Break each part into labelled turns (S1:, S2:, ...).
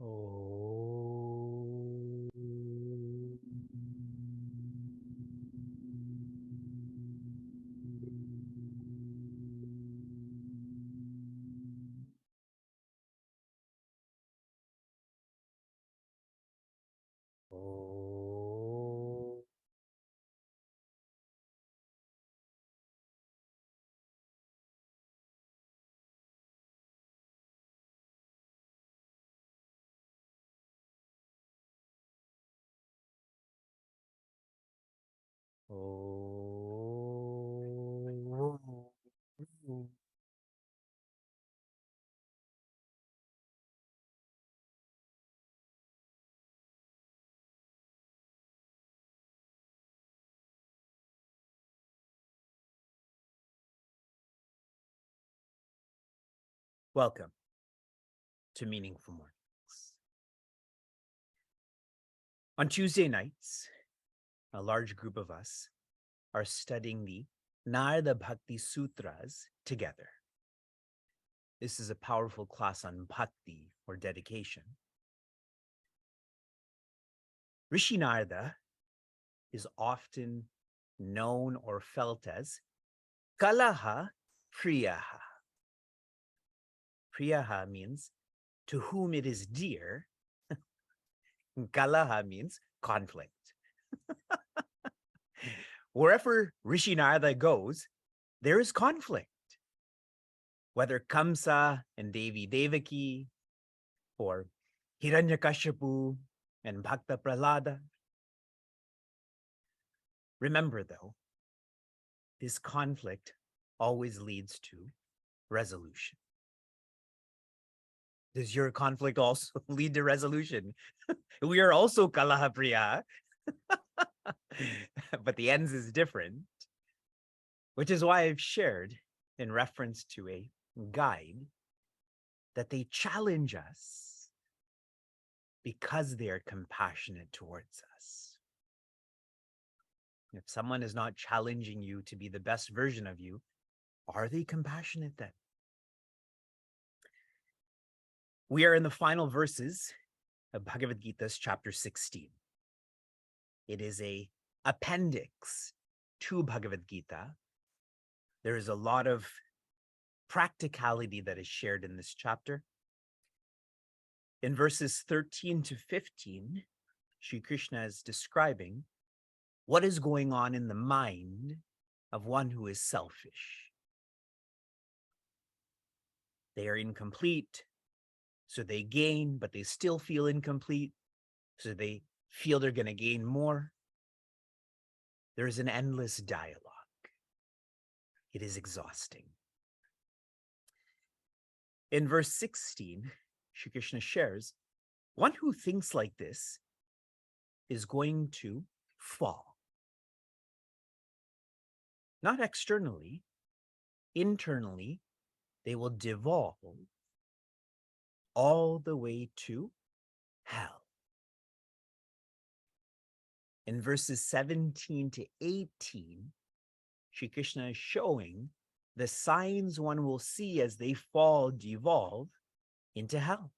S1: Oh. Oh. Oh. Welcome to Meaningful Mornings. On Tuesday nights, a large group of us are studying the Narada Bhakti Sutras together. This is a powerful class on bhakti or dedication. Rishi Narada is often known or felt as Kalaha Priyaha. Priyaha means to whom it is dear. Kalaha means conflict. Wherever Rishi Narada goes, there is conflict. Whether Kamsa and Devi Devaki, or Hiranyakashipu and Bhakta Prahlada. Remember, though, this conflict always leads to resolution. Does your conflict also lead to resolution? We are also Kalahapriya, but the ends is different, which is why I've shared in reference to a guide that they challenge us because they are compassionate towards us. If someone is not challenging you to be the best version of you, are they compassionate then? We are in the final verses of Bhagavad Gita's chapter 16. It is a appendix to Bhagavad Gita. There is a lot of practicality that is shared in this chapter. In verses 13 to 15, Sri Krishna is describing what is going on in the mind of one who is selfish. They are incomplete, so they gain, but they still feel incomplete, so they feel they're going to gain more. There is an endless dialogue. It is exhausting. In verse 16, Shri Krishna shares, one who thinks like this is going to fall. Not externally, internally, they will devolve all the way to hell. In verses 17 to 18, Shri Krishna is showing the signs one will see as they fall, devolve into hell.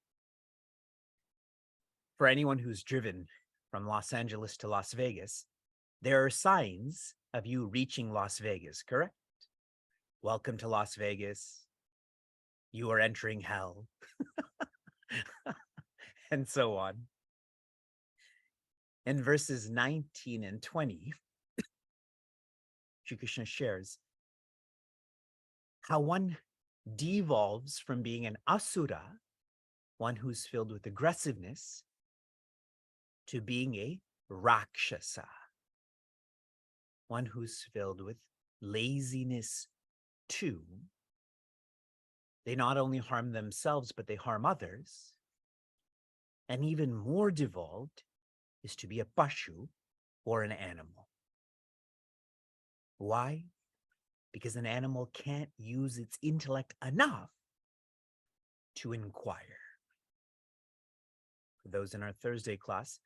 S1: For anyone who's driven from Los Angeles to Las Vegas, there are signs of you reaching Las Vegas, correct? Welcome to Las Vegas. You are entering hell. And so on. In verses 19 and 20, Shri Krishna shares how one devolves from being an asura, one who's filled with aggressiveness, to being a rakshasa, one who's filled with laziness too. They not only harm themselves, but they harm others. And even more devolved is to be a pashu, or an animal. Why? Because an animal can't use its intellect enough to inquire. For those in our Thursday class,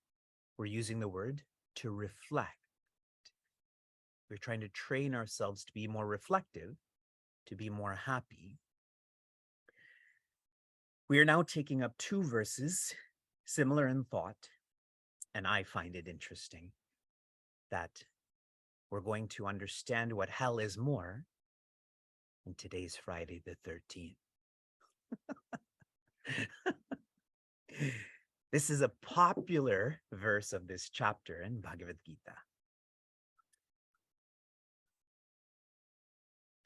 S1: we're using the word to reflect. We're trying to train ourselves to be more reflective, to be more happy. We are now taking up two verses similar in thought, and I find it interesting that we're going to understand what hell is more in today's Friday the 13th. This is a popular verse of this chapter in Bhagavad Gita.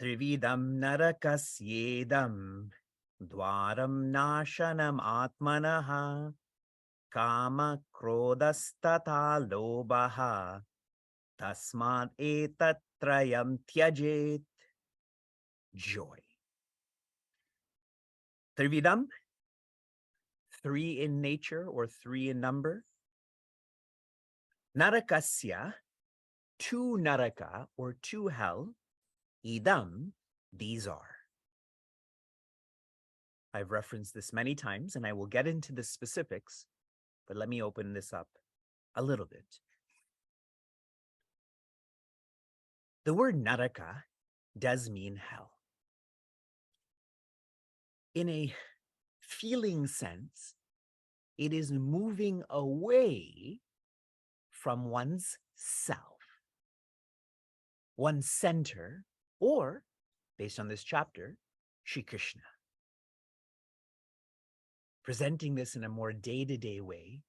S1: Trividam narakasyedam dwaram nashanam atmanaha kama krodastata lobaha tasmad etatrayam tyajet. Joy. Trividam, three in nature or three in number. Narakasya, two naraka or two hell. Idam, these are. I've referenced this many times and I will get into the specifics, but let me open this up a little bit. The word naraka does mean hell. In a feeling sense, it is moving away from one's self, one's center, or, based on this chapter, Shri Krishna. Presenting this in a more day-to-day way,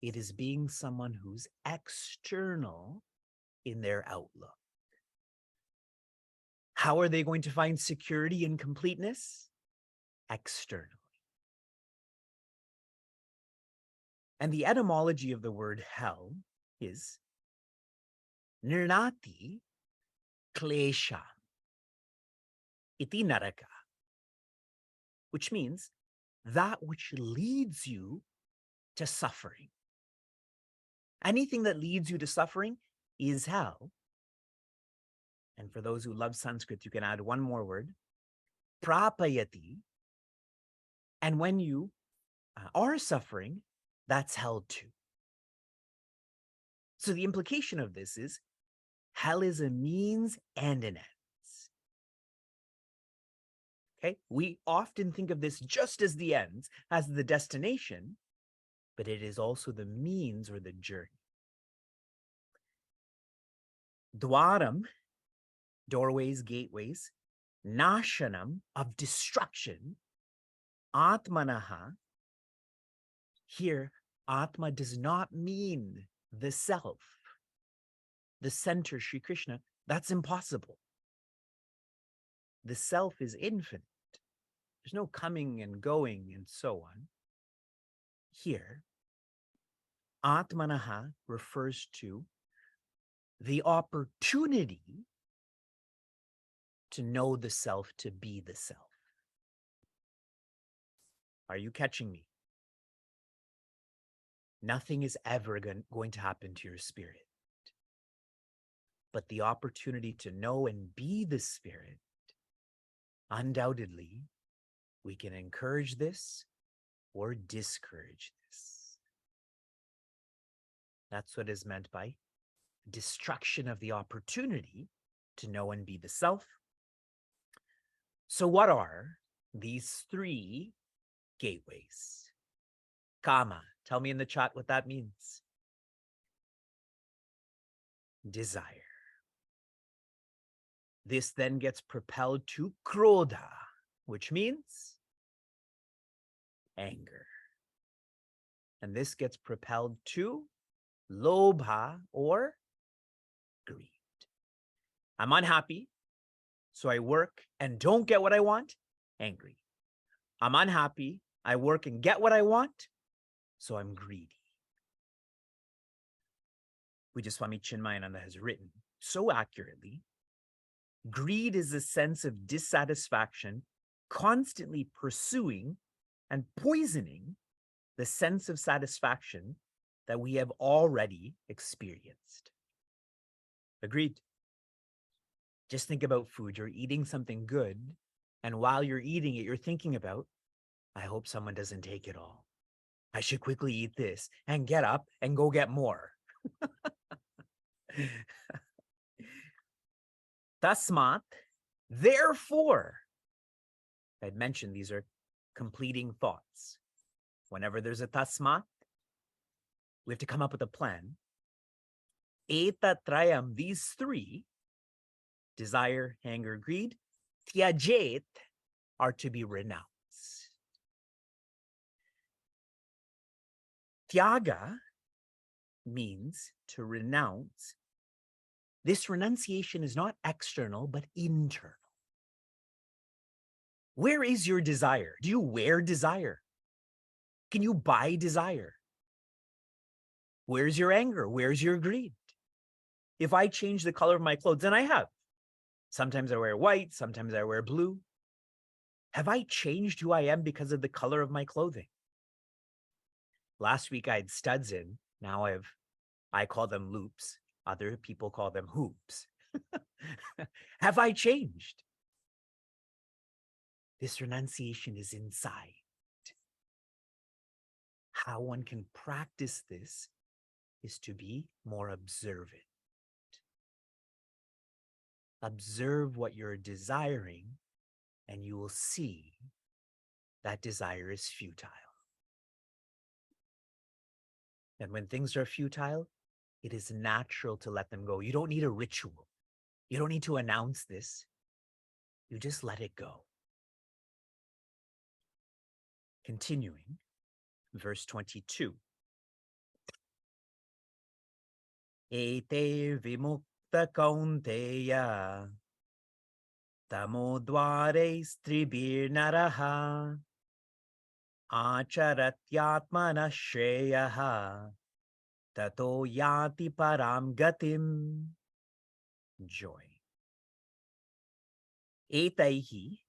S1: it is being someone who's external in their outlook. How are they going to find security and completeness? Externally. And the etymology of the word hell is nirnati klesha iti naraka, which means that which leads you to suffering. Anything that leads you to suffering is hell. And for those who love Sanskrit, you can add one more word, prapayati. And when you are suffering, that's hell too. So the implication of this is hell is a means and an ends. Okay, we often think of this just as the ends, as the destination, but it is also the means or the journey. Dwaram, doorways, gateways, nashanam, of destruction, atmanaha. Here, atma does not mean the self, the center, Shri Krishna. That's impossible. The self is infinite. There's no coming and going and so on. Here, atmanaha refers to the opportunity to know the self, to be the self. Are you catching me? Nothing is ever going to happen to your spirit. But the opportunity to know and be the spirit, undoubtedly, we can encourage this or discourage this. That's what is meant by destruction of the opportunity to know and be the self. So what are these three gateways? Kama, tell me in the chat what that means. Desire. This then gets propelled to krodha, which means anger. And this gets propelled to lobha or greed. I'm unhappy, so I work and don't get what I want, angry. I'm unhappy, I work and get what I want, so I'm greedy. Vijay Swami Chinmayananda has written so accurately, greed is a sense of dissatisfaction, constantly pursuing and poisoning the sense of satisfaction that we have already experienced. Agreed? Just think about food. You're eating something good, and while you're eating it, you're thinking about, I hope someone doesn't take it all. I should quickly eat this and get up and go get more. Tasmat, therefore, I'd mentioned these are completing thoughts. Whenever there's a tasmat, We have to come up with a plan. Etatrayam, these three, desire, anger, greed, tyajet, are to be renounced. Tyaga means to renounce. This renunciation is not external, but internal. Where is your desire? Do you wear desire? Can you buy desire? Where's your anger? Where's your greed? If I change the color of my clothes, and I have, sometimes I wear white, sometimes I wear blue. Have I changed who I am because of the color of my clothing? Last week I had studs in. Now I call them loops. Other people call them hoops. Have I changed? This renunciation is inside. How one can practice this is to be more observant. Observe what you're desiring, and you will see that desire is futile. And when things are futile, it is natural to let them go. You don't need a ritual. You don't need to announce this. You just let it go. Continuing, verse 22. Ete vimukta kaunteya tamodvare stribir naraha acharatyatmana shreyaha tato yati param gatim. Joy. Etaihi,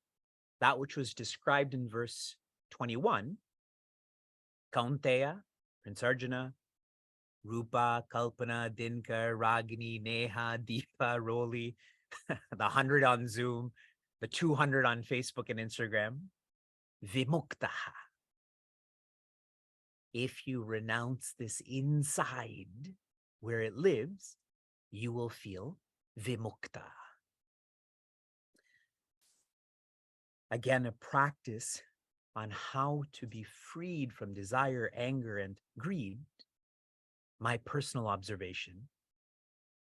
S1: that which was described in verse 21, Kaunteya, Prince Arjuna, Rupa, Kalpana, Dinkar, Ragini, Neha, Deepa, Roli, the 100 on Zoom, the 200 on Facebook and Instagram, Vimuktaha. If you renounce this inside where it lives, you will feel Vimukta. Again, a practice on how to be freed from desire, anger, and greed. My personal observation,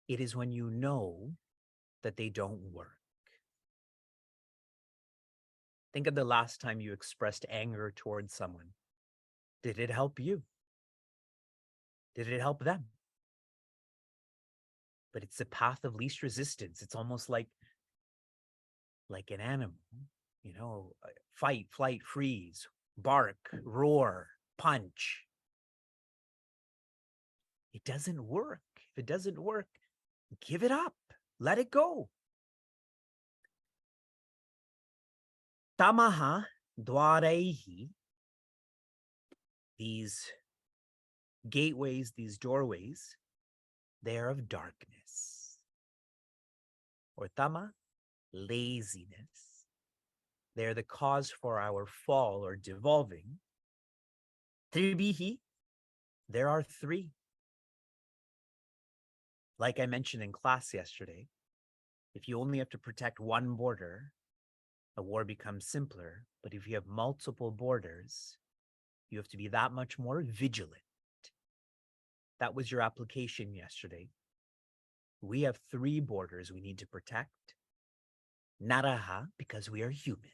S1: it is when you know that they don't work. Think of the last time you expressed anger towards someone. Did it help you? Did it help them? But it's the path of least resistance. It's almost like an animal, fight, flight, freeze, bark, roar, punch. It doesn't work. If it doesn't work, give it up. Let it go. Tamaha dwarehi, these gateways, these doorways, they are of darkness. Or tama, laziness. They are the cause for our fall or devolving. Tribihi, there are three. Like I mentioned in class yesterday, if you only have to protect one border, a war becomes simpler. But if you have multiple borders, you have to be that much more vigilant. That was your application yesterday. We have three borders we need to protect. Naraha, because we are humans.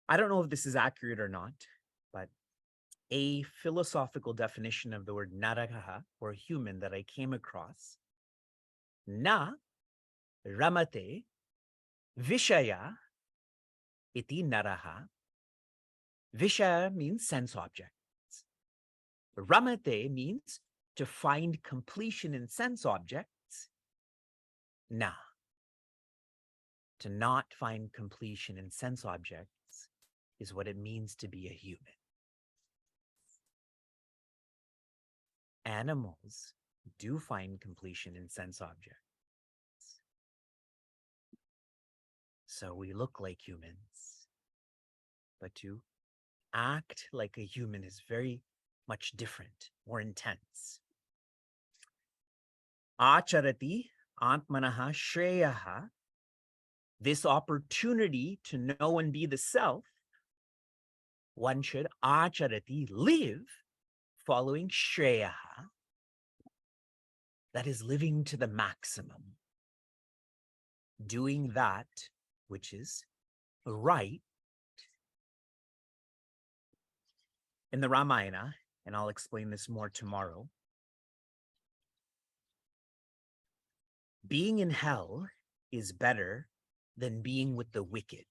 S1: I don't know if this is accurate or not, but a philosophical definition of the word naraha, or human, that I came across, na ramate vishaya iti naraha. Vishaya means sense objects. Ramate means to find completion in sense objects. Na, to not find completion in sense objects is what it means to be a human. Animals do find completion in sense objects. So we look like humans, but to act like a human is very much different, more intense. Acharati atmanaha shreyaha, this opportunity to know and be the self one should acharati, live, following shreya, that is living to the maximum, doing that which is right. In the Ramayana, and I'll explain this more tomorrow, being in hell is better than being with the wicked.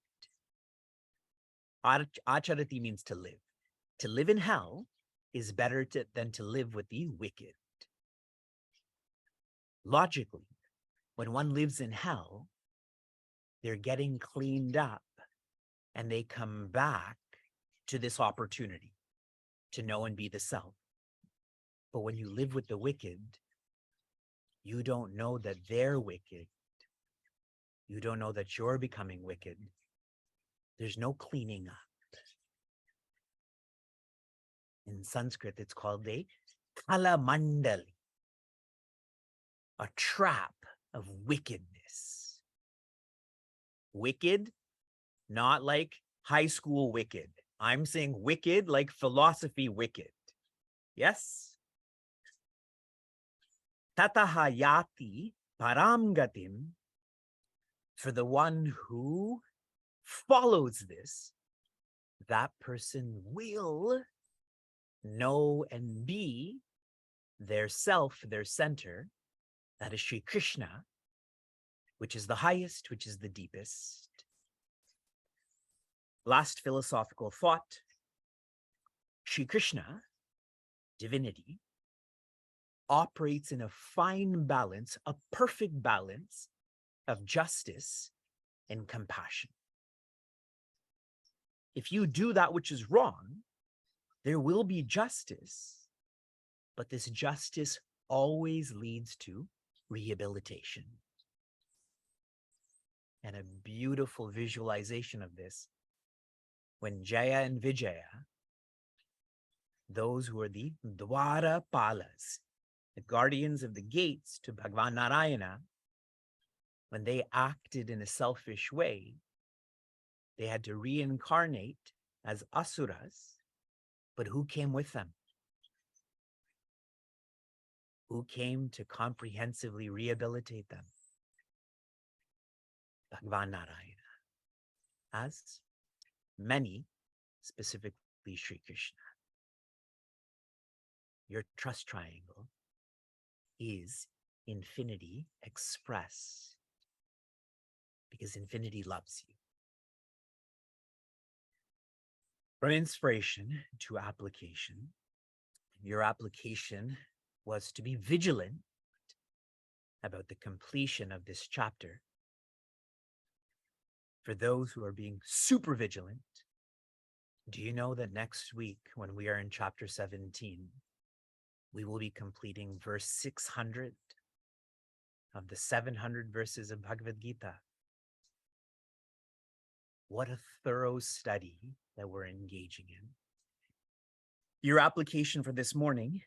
S1: Acharati means to live. To live in hell is better than to live with the wicked. Logically, when one lives in hell, they're getting cleaned up and they come back to this opportunity to know and be the self. But when you live with the wicked, you don't know that they're wicked. You don't know that you're becoming wicked. There's no cleaning up. In Sanskrit, it's called a kalamandali, a trap of wickedness. Wicked, not like high school wicked. I'm saying wicked like philosophy wicked. Yes? Tatahayati paramgatim, for the one who follows this, that person will know and be their self, their center. That is Sri Krishna, which is the highest, which is the deepest. Last philosophical thought. Sri Krishna, divinity, operates in a fine balance, a perfect balance of justice and compassion. If you do that which is wrong, there will be justice, but this justice always leads to rehabilitation. And a beautiful visualization of this, when Jaya and Vijaya, those who are the Dwara Palas, the guardians of the gates to Bhagavan Narayana, when they acted in a selfish way, they had to reincarnate as asuras, but who came with them? Who came to comprehensively rehabilitate them? Bhagavan Narayana, as many, specifically Sri Krishna. Your trust triangle is infinity express, because infinity loves you. From inspiration to application, your application was to be vigilant about the completion of this chapter. For those who are being super vigilant, do you know that next week, when we are in chapter 17, we will be completing verse 600 of the 700 verses of Bhagavad Gita? What a thorough study that we're engaging in. Your application for this morning,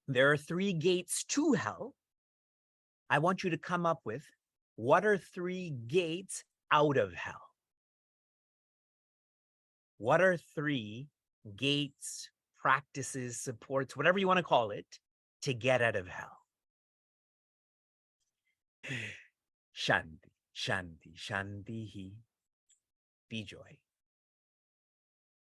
S1: there are 3 gates to hell. I want you to come up with, what are 3 gates out of hell? What are 3 gates, practices, supports, whatever you want to call it, to get out of hell? Shanti, Shanti, Shanti, Be joy.